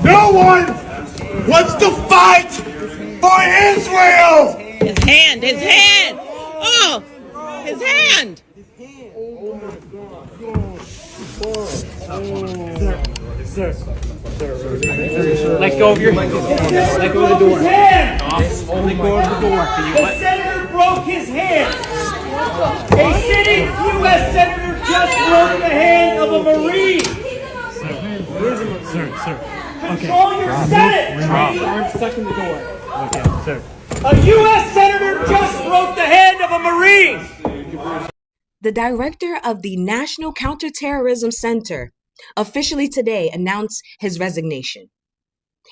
No one wants to fight for Israel! His hand, his hand! Oh, his hand! Sir. Let go of your hand. Let go of the door. Let go of the door. The senator broke his hand. A sitting U.S. senator just broke the hand of a Marine. Sir. Control your Senate. I'm stuck in the door. Okay, sir. A U.S. senator just broke the hand of a Marine. The director of the National Counterterrorism Center officially today announced his resignation.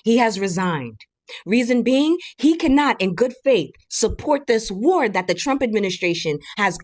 He has resigned. Reason being, he cannot in good faith support this war that the Trump administration has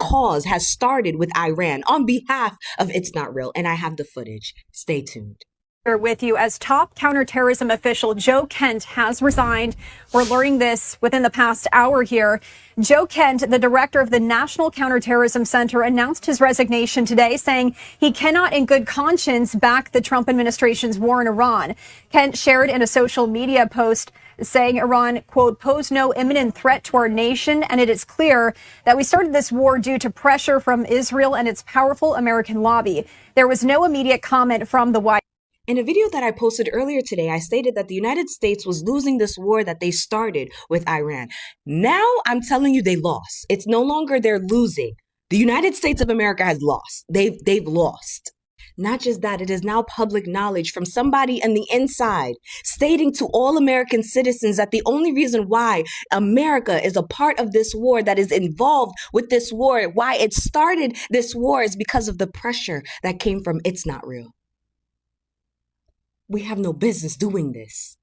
started with Iran on behalf of It's Not Real. And I have the footage. Stay tuned. With you as top counterterrorism official Joe Kent has resigned. We're learning this within the past hour here. Joe Kent, the director of the National Counterterrorism Center, announced his resignation today, saying he cannot in good conscience back the Trump administration's war in Iran. Kent shared in a social media post saying Iran, quote, pose no imminent threat to our nation, and it is clear that we started this war due to pressure from Israel and its powerful American lobby. There was no immediate comment from the White House. In a video that I posted earlier today, I stated that the United States was losing this war that they started with Iran. Now I'm telling you they lost. It's no longer they're losing. The United States of America has lost. They've lost. Not just that, it is now public knowledge from somebody on the inside stating to all American citizens that the only reason why America is a part of this war, that is involved with this war, why it started this war, is because of the pressure that came from It's Not Real. We have no business doing this.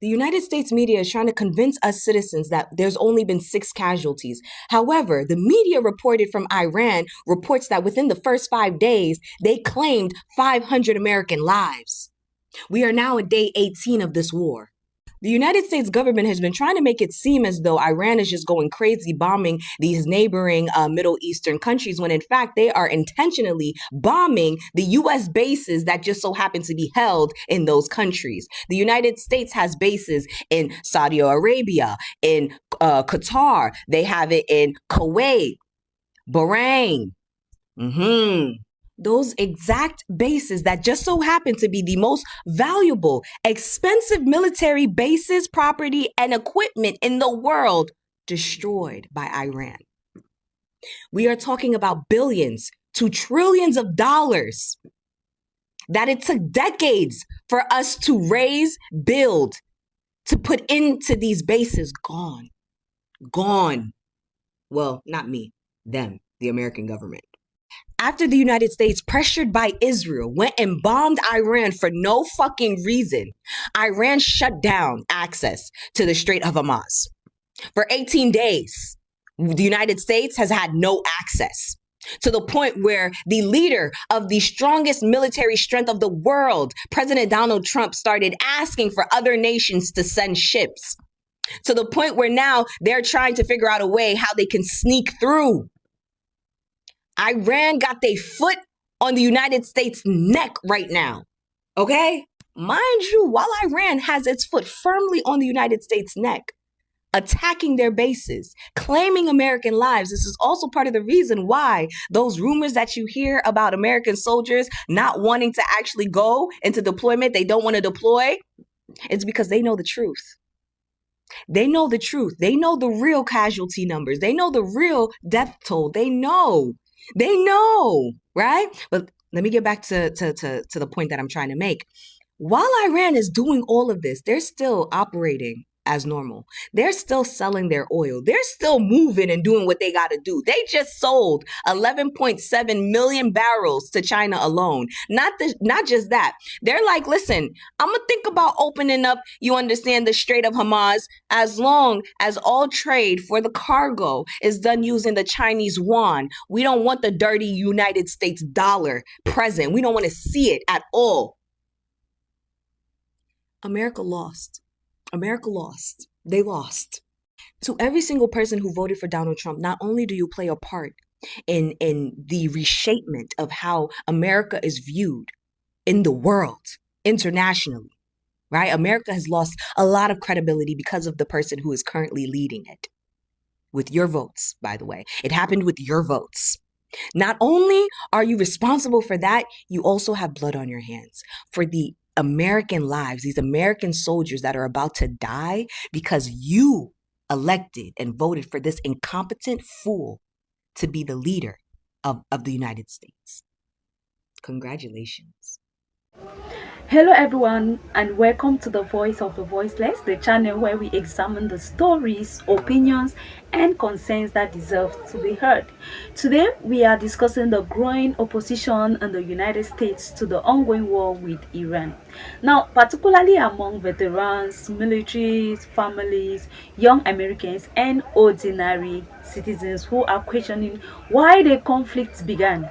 The United States media is trying to convince us citizens that there's only been 6 casualties. However, the media reported from Iran reports that within the first 5 days, they claimed 500 American lives. We are now in day 18 of this war. The United States government has been trying to make it seem as though Iran is just going crazy bombing these neighboring Middle Eastern countries, when in fact they are intentionally bombing the U.S. bases that just so happen to be held in those countries. The United States has bases in Saudi Arabia, in Qatar. They have it in Kuwait, Bahrain. Those exact bases that just so happen to be the most valuable, expensive military bases, property, and equipment in the world destroyed by Iran. We are talking about billions to trillions of dollars that it took decades for us to raise, build, to put into these bases. Gone. Well, not me, them, the American government. After the United States, pressured by Israel, went and bombed Iran for no fucking reason, Iran shut down access to the Strait of Hormuz. For 18 days, the United States has had no access, to the point where the leader of the strongest military strength of the world, President Donald Trump, started asking for other nations to send ships, to the point where now they're trying to figure out a way how they can sneak through. Iran got their foot on the United States' neck right now, okay? Mind you, while Iran has its foot firmly on the United States' neck, attacking their bases, claiming American lives, this is also part of the reason why those rumors that you hear about American soldiers not wanting to actually go into deployment, they don't want to deploy, it's because they know the truth. They know the truth. They know the real casualty numbers. They know the real death toll. They know, right? But let me get back to the point that I'm trying to make. While Iran is doing all of this, they're still operating as normal. They're still selling their oil. They're still moving and doing what they got to do. They just sold 11.7 million barrels to China alone. Not just that. They're like, listen, I'm going to think about opening up, you understand, the Strait of Hormuz, as long as all trade for the cargo is done using the Chinese yuan. We don't want the dirty United States dollar present. We don't want to see it at all. America lost. America lost. They lost. To every single person who voted for Donald Trump, not only do you play a part in the reshapement of how America is viewed in the world, internationally, right? America has lost a lot of credibility because of the person who is currently leading it. With your votes, by the way. It happened with your votes. Not only are you responsible for that, you also have blood on your hands for the American lives, these American soldiers that are about to die because you elected and voted for this incompetent fool to be the leader of the United States. Congratulations. Hello everyone, and welcome to the Voice of the Voiceless, the channel where we examine the stories, opinions, and concerns that deserve to be heard. Today, we are discussing the growing opposition in the United States to the ongoing war with Iran. Now, particularly among veterans, militaries, families, young Americans, and ordinary citizens who are questioning why the conflict began,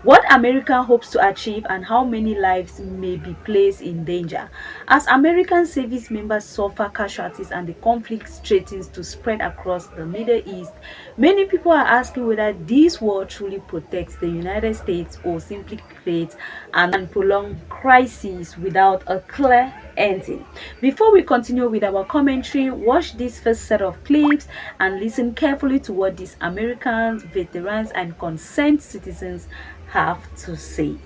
what America hopes to achieve, and how many lives may be placed in danger as American service members suffer casualties and the conflict threatens to spread across the Middle East. Many people are asking whether this war truly protects the United States or simply creates an prolonged crisis without a clear ending. Before we continue with our commentary, watch this first set of clips and listen carefully to what these Americans, veterans, and concerned citizens have to say.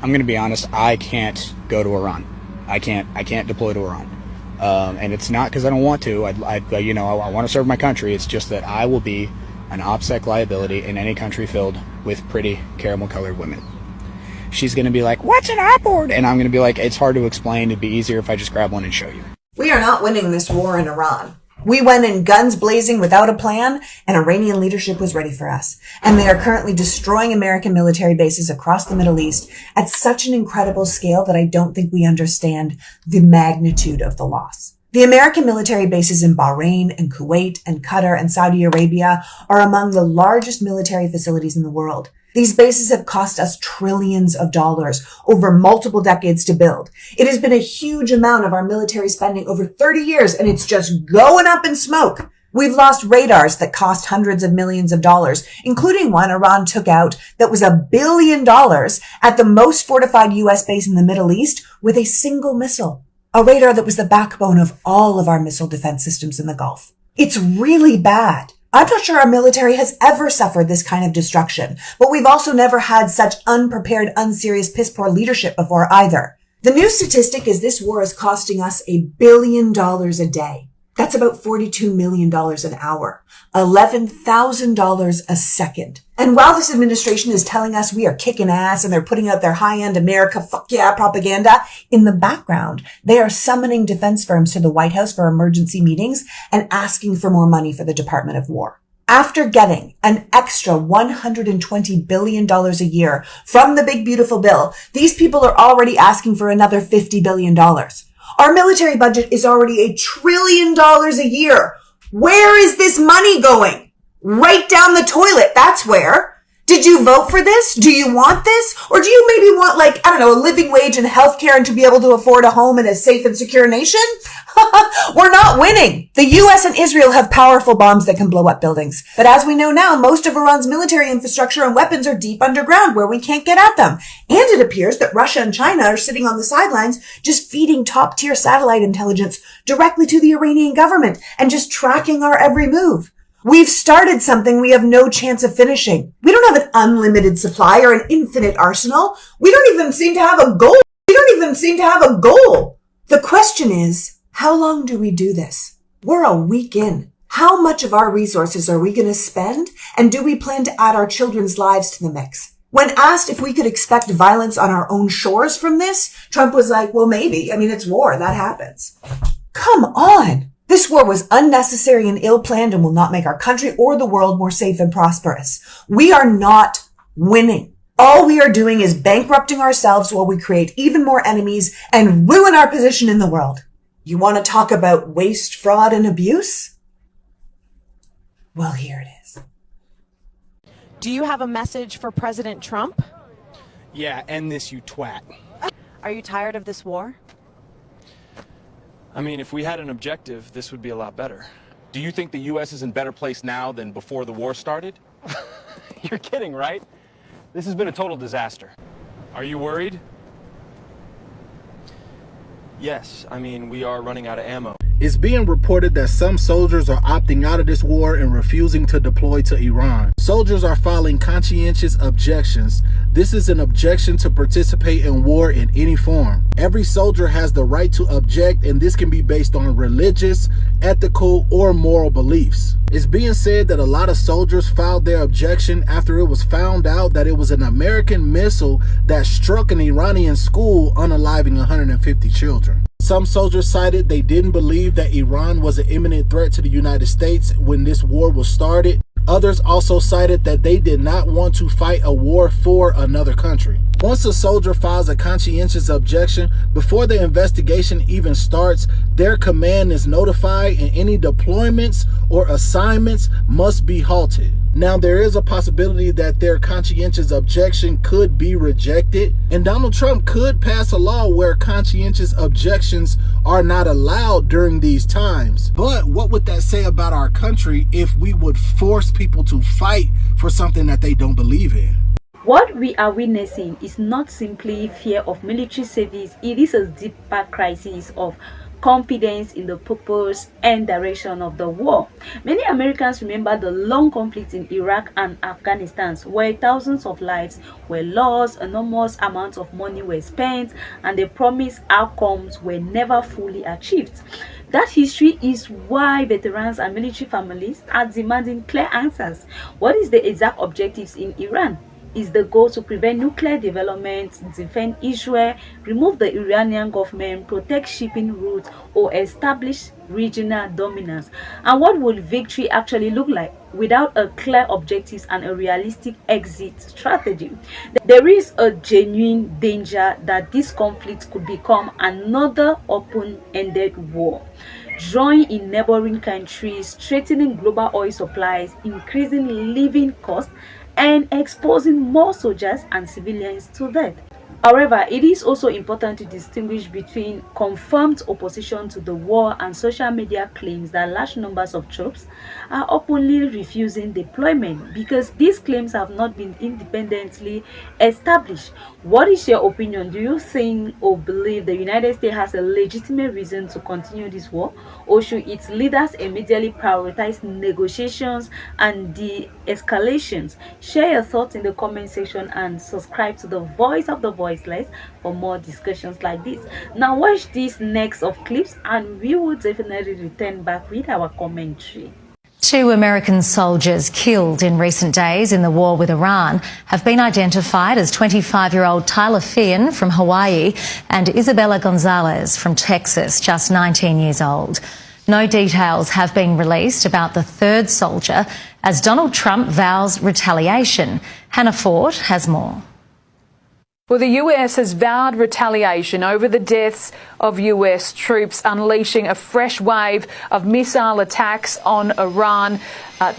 I'm going to be honest, I can't go to Iran. I can't deploy to Iran. And it's not because I don't want to. I want to serve my country. It's just that I will be an OPSEC liability in any country filled with pretty caramel-colored women. She's going to be like, "What's an op board?" And I'm going to be like, "It's hard to explain. It'd be easier if I just grab one and show you." We are not winning this war in Iran. We went in guns blazing without a plan, and Iranian leadership was ready for us. And they are currently destroying American military bases across the Middle East at such an incredible scale that I don't think we understand the magnitude of the loss. The American military bases in Bahrain and Kuwait and Qatar and Saudi Arabia are among the largest military facilities in the world. These bases have cost us trillions of dollars over multiple decades to build. It has been a huge amount of our military spending over 30 years, and it's just going up in smoke. We've lost radars that cost hundreds of millions of dollars, including one Iran took out that was $1 billion at the most fortified U.S. base in the Middle East with a single missile. A radar that was the backbone of all of our missile defense systems in the Gulf. It's really bad. I'm not sure our military has ever suffered this kind of destruction, but we've also never had such unprepared, unserious, piss-poor leadership before either. The new statistic is this war is costing us $1 billion a day. That's about $42 million an hour, $11,000 a second. And while this administration is telling us we are kicking ass and they're putting out their high-end America fuck yeah propaganda, in the background, they are summoning defense firms to the White House for emergency meetings and asking for more money for the Department of War. After getting an extra $120 billion a year from the big beautiful bill, these people are already asking for another $50 billion. Our military budget is already $1 trillion a year. Where is this money going? Right down the toilet. That's where. Did you vote for this? Do you want this? Or do you maybe want, a living wage and healthcare and to be able to afford a home in a safe and secure nation? We're not winning. The U.S. and Israel have powerful bombs that can blow up buildings. But as we know now, most of Iran's military infrastructure and weapons are deep underground where we can't get at them. And it appears that Russia and China are sitting on the sidelines just feeding top-tier satellite intelligence directly to the Iranian government and just tracking our every move. We've started something we have no chance of finishing. We don't have an unlimited supply or an infinite arsenal. We don't even seem to have a goal. The question is, how long do we do this? We're a week in. How much of our resources are we going to spend? And do we plan to add our children's lives to the mix? When asked if we could expect violence on our own shores from this, Trump was like, well, maybe. It's war. That happens. Come on. This war was unnecessary and ill-planned and will not make our country or the world more safe and prosperous. We are not winning. All we are doing is bankrupting ourselves while we create even more enemies and ruin our position in the world. You want to talk about waste, fraud, and abuse? Well, here it is. Do you have a message for President Trump? Yeah, end this, you twat. Are you tired of this war? If we had an objective, this would be a lot better. Do you think the U.S. is in better place now than before the war started? You're kidding, right? This has been a total disaster. Are you worried? Yes, I mean, we are running out of ammo. It's being reported that some soldiers are opting out of this war and refusing to deploy to Iran. Soldiers are filing conscientious objections. This is an objection to participate in war in any form. Every soldier has the right to object, and this can be based on religious, ethical, or moral beliefs. It's being said that a lot of soldiers filed their objection after it was found out that it was an American missile that struck an Iranian school, unaliving 150 children. Some soldiers cited they didn't believe that Iran was an imminent threat to the United States when this war was started. Others also cited that they did not want to fight a war for another country. Once a soldier files a conscientious objection, before the investigation even starts, their command is notified and any deployments or assignments must be halted. Now, there is a possibility that their conscientious objection could be rejected, and Donald Trump could pass a law where conscientious objections are not allowed during these times. But what would that say about our country if we would force people to fight for something that they don't believe in? What we are witnessing is not simply fear of military service, it is a deeper crisis of confidence in the purpose and direction of the war. Many Americans remember the long conflict in Iraq and Afghanistan, where thousands of lives were lost, enormous amounts of money were spent, and the promised outcomes were never fully achieved. That history is why veterans and military families are demanding clear answers. What is the exact objectives in Iran? Is the goal to prevent nuclear development, defend Israel, remove the Iranian government, protect shipping routes, or establish regional dominance? And what will victory actually look like without a clear objectives and a realistic exit strategy? There is a genuine danger that this conflict could become another open-ended war, drawing in neighboring countries, threatening global oil supplies, increasing living costs, and exposing more soldiers and civilians to death. However, it is also important to distinguish between confirmed opposition to the war and social media claims that large numbers of troops are openly refusing deployment, because these claims have not been independently established. What is your opinion? Do you think or believe the United States has a legitimate reason to continue this war, or should its leaders immediately prioritize negotiations and de-escalations? Share your thoughts in the comment section and subscribe to the Voice of the Voiceless for more discussions like this. Now watch this next of clips and we will definitely return back with our commentary. 2 American soldiers killed in recent days in the war with Iran have been identified as 25-year-old Tyler Feehan from Hawaii and Isabella Gonzalez from Texas, just 19 years old. No details have been released about the third soldier as Donald Trump vows retaliation. Hannah Ford has more. Well, the US has vowed retaliation over the deaths of US troops, unleashing a fresh wave of missile attacks on Iran.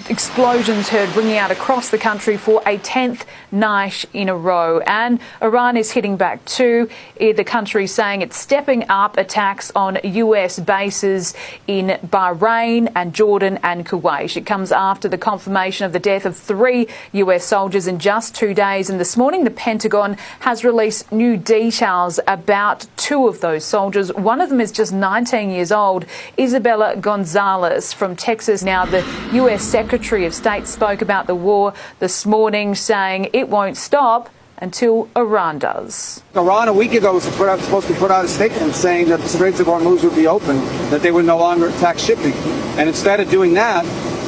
Explosions heard ringing out across the country for a 10th night in a row. And Iran is hitting back too. The country saying it's stepping up attacks on US bases in Bahrain and Jordan and Kuwait. It comes after the confirmation of the death of 3 US soldiers in just 2 days. And this morning, the Pentagon has released new details about 2 of those soldiers. One of them is just 19 years old, Isabella Gonzalez from Texas. Now, the US Secretary of State spoke about the war this morning, saying it won't stop until Iran does. Iran a week ago was supposed to put out a statement saying that the Straits of Hormuz would be open, that they would no longer attack shipping. And instead of doing that,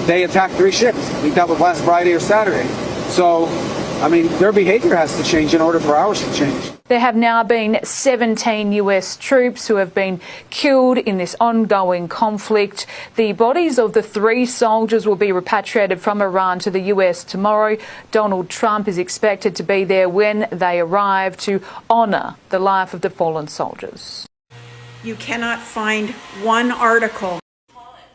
they attacked 3 ships. I think that was last Friday or Saturday. So, I mean, their behavior has to change in order for ours to change. There have now been 17 US troops who have been killed in this ongoing conflict. The bodies of the 3 soldiers will be repatriated from Iran to the US tomorrow. Donald Trump is expected to be there when they arrive to honour the life of the fallen soldiers. You cannot find one article,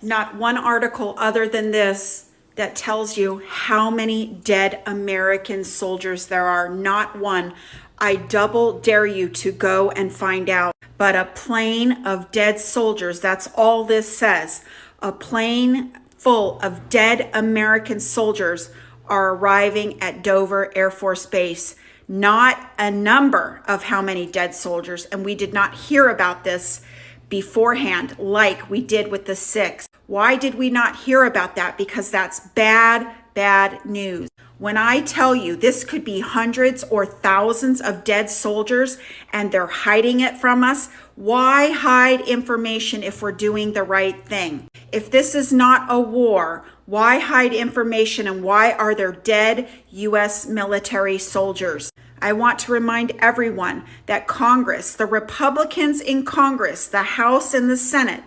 not one article other than this, that tells you how many dead American soldiers there are. Not one. I double dare you to go and find out. But a plane of dead soldiers, that's all this says. A plane full of dead American soldiers are arriving at Dover Air Force Base. not a number of how many dead soldiers. And we did not hear about this beforehand like we did with the 6. Why did we not hear about that? Because that's bad news. When I tell you this could be hundreds or thousands of dead soldiers and they're hiding it from us, why hide information if we're doing the right thing? If this is not a war, why hide information, and why are there dead U.S. military soldiers? I want to remind everyone that Congress, the Republicans in Congress, the House and the Senate,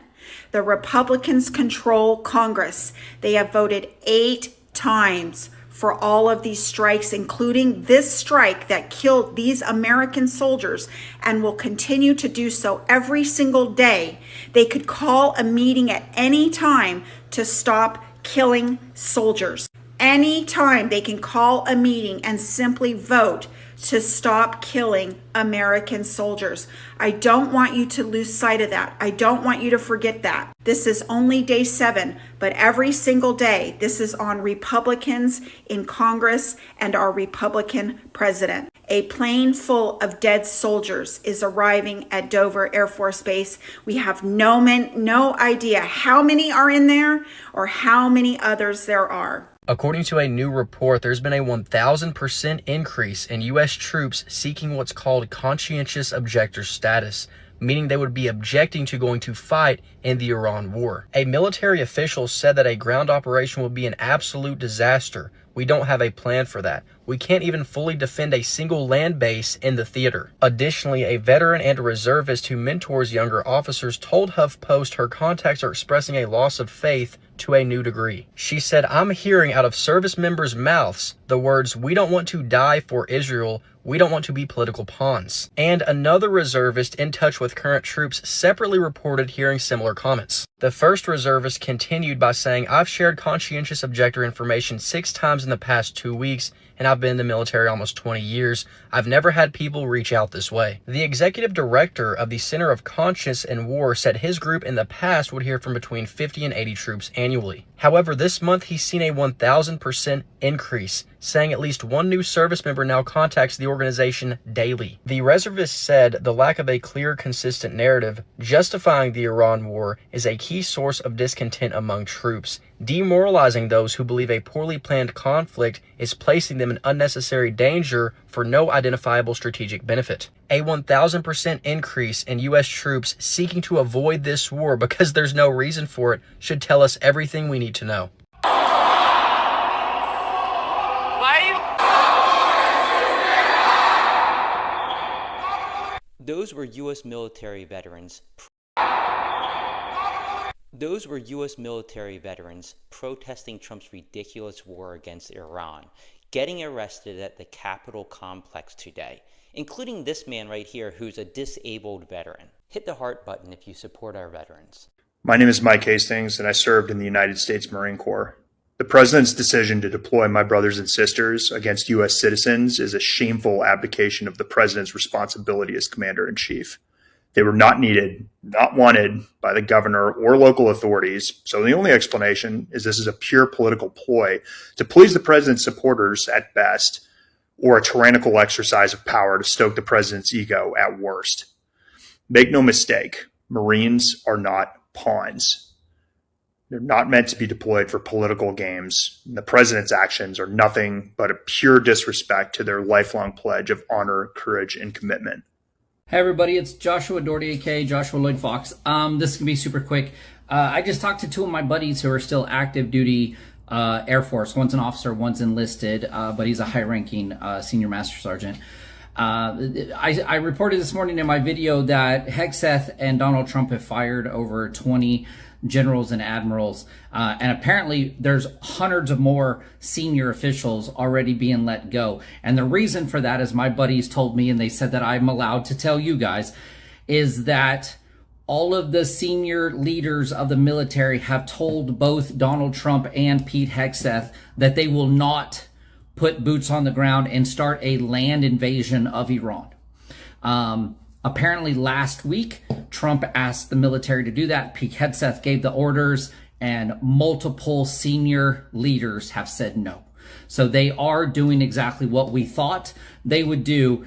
the Republicans control Congress. They have voted 8 times for all of these strikes, including this strike that killed these American soldiers and will continue to do so every single day. They could call a meeting at any time to stop killing soldiers. Anytime they can call a meeting and simply vote to stop killing American soldiers. I don't want you to lose sight of that. I don't want you to forget that. This is only day 7, but every single day, this is on Republicans in Congress and our Republican president. A plane full of dead soldiers is arriving at Dover Air Force Base. We have no idea how many are in there or how many others there are. According to a new report, there's been a 1,000% increase in U.S. troops seeking what's called conscientious objector status, meaning they would be objecting to going to fight in the Iran war. A military official said that a ground operation would be an absolute disaster. We don't have a plan for that. We can't even fully defend a single land base in the theater. Additionally, a veteran and a reservist who mentors younger officers told HuffPost her contacts are expressing a loss of faith to a new degree. She said, "I'm hearing out of service members' mouths the words, 'We don't want to die for Israel. We don't want to be political pawns.'" And another reservist in touch with current troops separately reported hearing similar comments. The first reservist continued by saying, "I've shared conscientious objector information 6 times in the past 2 weeks, and I've been in the military almost 20 years. I've never had people reach out this way." The executive director of the Center of Conscience and War said his group in the past would hear from between 50 and 80 troops annually. However, this month he's seen a 1,000% increase, saying at least one new service member now contacts the organization daily. The reservist said the lack of a clear, consistent narrative justifying the Iran war is a key source of discontent among troops, demoralizing those who believe a poorly planned conflict is placing them in unnecessary danger for no identifiable strategic benefit. A 1,000% increase in U.S. troops seeking to avoid this war because there's no reason for it should tell us everything we need to know. Those were U.S. military veterans. Those were U.S. military veterans protesting Trump's ridiculous war against Iran, getting arrested at the Capitol complex today, including this man right here who's a disabled veteran. Hit the heart button if you support our veterans. My name is Mike Hastings, and I served in the United States Marine Corps. The President's decision to deploy my brothers and sisters against U.S. citizens is a shameful abdication of the President's responsibility as Commander-in-Chief. They were not needed, not wanted by the governor or local authorities, so the only explanation is this is a pure political ploy to please the President's supporters at best, or a tyrannical exercise of power to stoke the President's ego at worst. Make no mistake, Marines are not pawns. They're not meant to be deployed for political games. The President's actions are nothing but a pure disrespect to their lifelong pledge of honor, courage, and commitment. Hey everybody, it's Joshua Doherty, aka Joshua Lloyd Fox. This is going to be super quick. I just talked to 2 of my buddies who are still active duty Air Force. One's an officer, one's enlisted, but he's a high-ranking senior master sergeant. I reported this morning in my video that Hegseth and Donald Trump have fired over 20 generals and admirals, and apparently there's hundreds of more senior officials already being let go. And the reason for that, as my buddies told me, and they said that I'm allowed to tell you guys, is that all of the senior leaders of the military have told both Donald Trump and Pete Hegseth that they will not put boots on the ground and start a land invasion of Iran. Apparently last week, Trump asked the military to do that. Pete Hegseth gave the orders, and multiple senior leaders have said no. So they are doing exactly what we thought they would do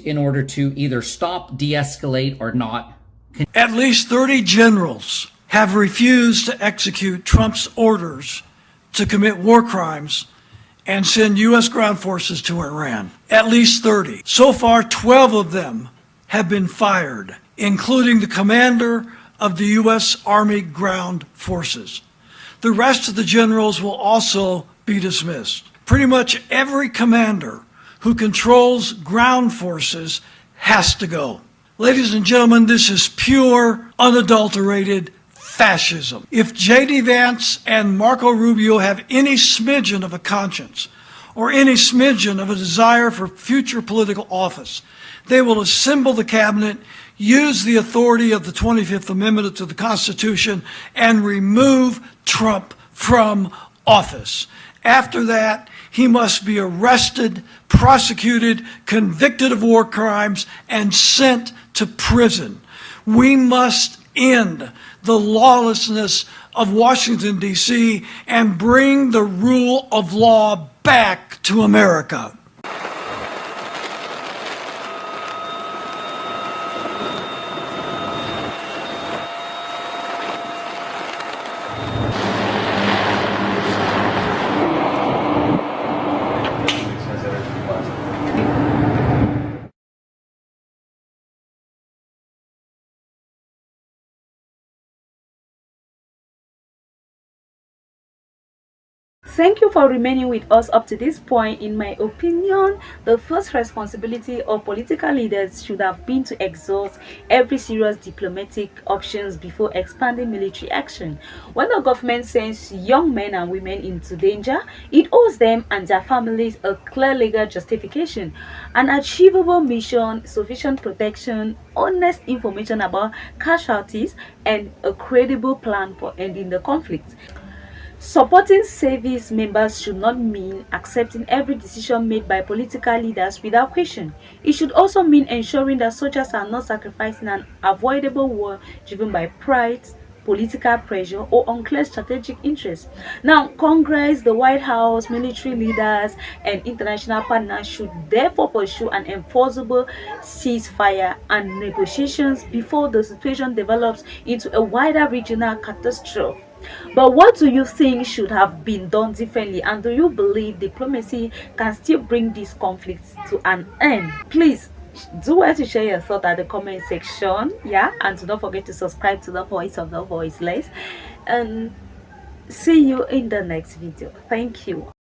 in order to either stop, de-escalate, or not. At least 30 generals have refused to execute Trump's orders to commit war crimes and send U.S. ground forces to Iran. At least 30. So far, 12 of them have been fired, including the commander of the U.S. Army Ground Forces. The rest of the generals will also be dismissed. Pretty much every commander who controls ground forces has to go. Ladies and gentlemen, this is pure, unadulterated fascism. If J.D. Vance and Marco Rubio have any smidgen of a conscience or any smidgen of a desire for future political office, they will assemble the cabinet, use the authority of the 25th Amendment to the Constitution, and remove Trump from office. After that, he must be arrested, prosecuted, convicted of war crimes, and sent to prison. We must end the lawlessness of Washington, D.C., and bring the rule of law back to America. Thank you for remaining with us up to this point. In my opinion, the first responsibility of political leaders should have been to exhaust every serious diplomatic options before expanding military action. When the government sends young men and women into danger, it owes them and their families a clear legal justification, an achievable mission, sufficient protection, honest information about casualties, and a credible plan for ending the conflict. Supporting service members should not mean accepting every decision made by political leaders without question. It should also mean ensuring that soldiers are not sacrificing an avoidable war driven by pride, political pressure, or unclear strategic interests. Now, Congress, the White House, military leaders, and international partners should therefore pursue an enforceable ceasefire and negotiations before the situation develops into a wider regional catastrophe. But what do you think should have been done differently, and do you believe diplomacy can still bring these conflicts to an end? Please do well to share your thought at the comment section, and do not forget to subscribe to the Voice of the Voiceless, and see you in the next video. Thank you.